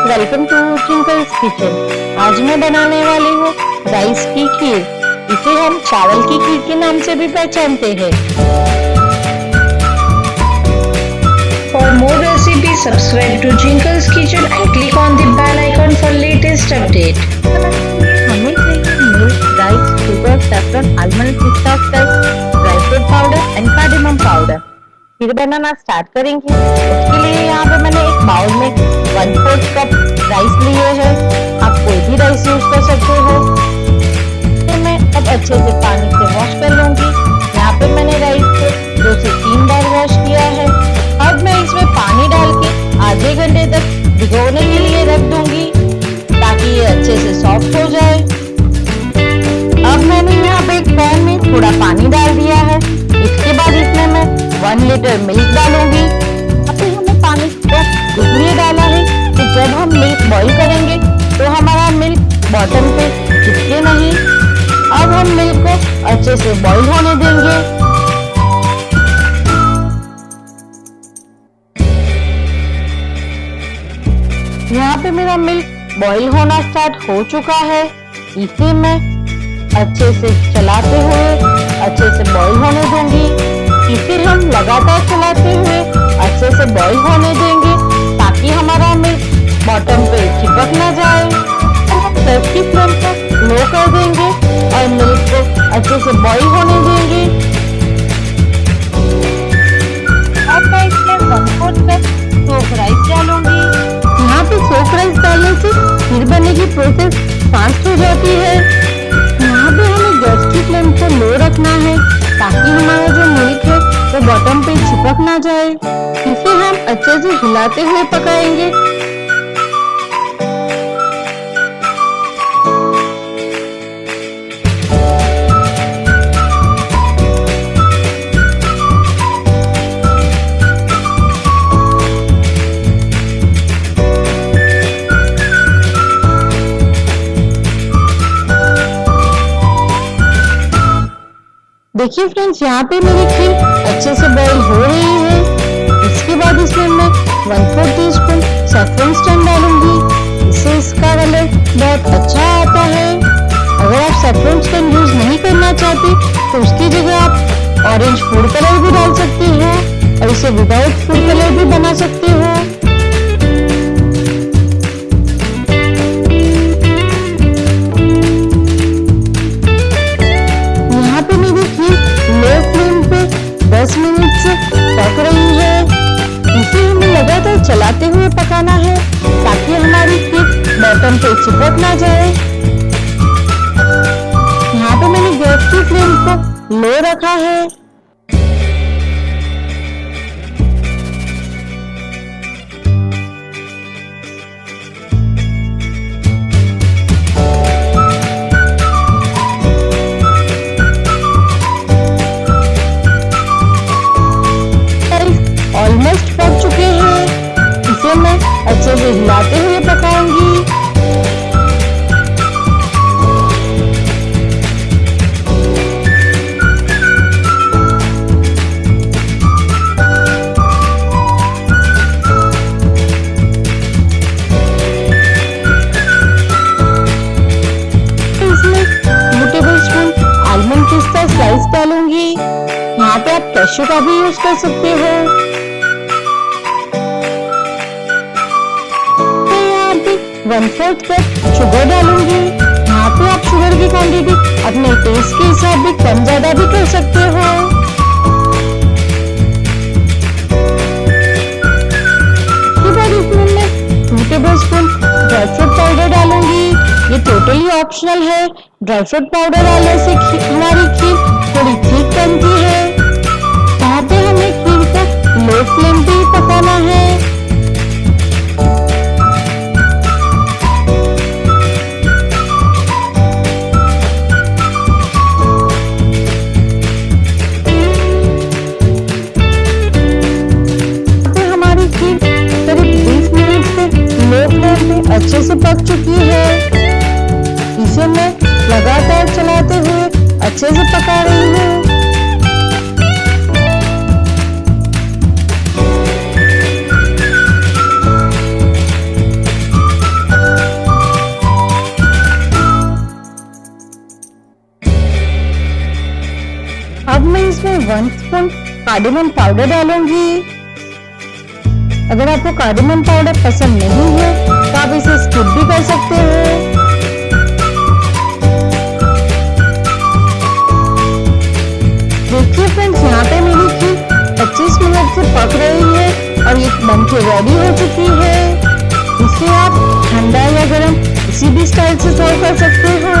Welcome to जिंकल्स kitchen. आज मैं बनाने वाली हूँ राइस की खीर। इसे हम चावल की खीर के नाम से भी पहचानते हैं। For more recipes, subscribe to Jinkals Kitchen and click on the bell icon for latest update. हमें चाहिए milk, rice, sugar, saffron, almond, पिस्ता, dry fruit powder and cardamom powder. Kheer बनाना स्टार्ट करेंगे। उसके लिए यहाँ पे मैंने एक बाउल में 1/4 कप राइस लिए हैं। आप कोई भी राइस यूज कर सकते हो। तो मैं अब अच्छे से पानी से वॉश कर लूंगी। यहाँ पे मैंने राइस को 2 से 3 बार वॉश किया है। अब मैं इसमें पानी डाल के आधे घंटे तक भिगोने के लिए रख दूंगी ताकि ये अच्छे से सॉफ्ट हो जाए। अब मैंने यहाँ पे एक पैन में थोड़ा पानी डाल दिया है। इसके बाद इसमें मैं 1 लीटर मिल्क डालूंगी। अभी हमने पानी को इसलिए डाला है कि जब हम मिल्क बॉईल करेंगे तो हमारा मिल्क बॉटम पे चिपके नहीं। अब हम मिल्क को अच्छे से बॉईल होने देंगे। यहाँ पे मेरा मिल्क बॉईल होना स्टार्ट हो चुका है। इसे मैं अच्छे से चलाते हुए अच्छे से बॉईल होने दूंगी। इसे हम लगातार चलाते हुए अच्छे से बॉईल होने देंगे ताकि हमारा मिल्क बॉटम पे चिपक ना जाए। हम गैस की फ्लेम को लो कर देंगे और मिल्क को अच्छे से बॉईल होने देंगे। अब मैं इसमें 1/4 कप सोक राइस डालूंगी। यहाँ पे सोक राइस डालने से खीर बनने की प्रोसेस फास्ट हो जाती है। यहाँ पे हमें गैस की फ्लेम को लो रखना है ताकि हमारा जो मिल्क है वो बॉटम पे चिपक ना जाए। इसे हम अच्छे से हिलाते हुए पकाएंगे। देखिए फ्रेंड्स, यहाँ पे मेरी खीर अच्छे से बॉईल हो रही है। इसके बाद इसमें मैं 1/4 टीस्पून सैफरन स्टैंड डालूंगी। इससे इसका कलर बहुत अच्छा आता है। अगर आप सैफरन स्टैंड यूज नहीं करना चाहते तो उसकी जगह आप ऑरेंज फूड कलर भी डाल सकते हो और इसे विदाउट फूड कलर भी बना सकते हो। यहाँ पे मेरी खीर लो फ्लेम पे 10 मिनट से पक रही है। इसे हमें लगातार चलाते हुए पकाना है ताकि हमारी खीर बॉटम पे चिपक ना जाए। यहाँ पे मैंने गैस की फ्लेम को लो रखा है। ऑलमोस्ट पक चुके हैं। इसे मैं अच्छे से हिलाते हुए पकाऊंगी। इसमें 2 टेबलस्पून आलमंड पिस्ता स्लाइस डालूंगी। यहाँ पे आप कैश्यू का भी यूज कर सकते हो। 1/4 कप शुगर डालूंगी। यहाँ पे आप शुगर की क्वांटिटी अपने टेस्ट के हिसाब से कम ज्यादा भी कर सकते हो। इसके बाद इसमें मैं 2 टेबलस्पून ड्राई फ्रूट पाउडर डालूंगी। ये टोटली ऑप्शनल है। ड्राई फ्रूट पाउडर डालने से हमारी खीर थोड़ी थिक बनती है। यहाँ पे हमें खीर को लो फ्लेम पे ही पकाना है। अच्छे से पक चुकी है। इसे मैं लगातार चलाते हुए अच्छे से पका रही हूँ। 1 स्पून कार्डेमम पाउडर डालूंगी। अगर आपको कार्डेमम पाउडर पसंद नहीं है तो आप इसे स्किप भी कर सकते हो। देखिए फ्रेंड्स, यहाँ पे मेरी खीर 25 मिनट से पक रही है और ये बनके रेडी हो चुकी है। इसे आप ठंडा या गरम किसी भी स्टाइल से सर्व कर सकते हो।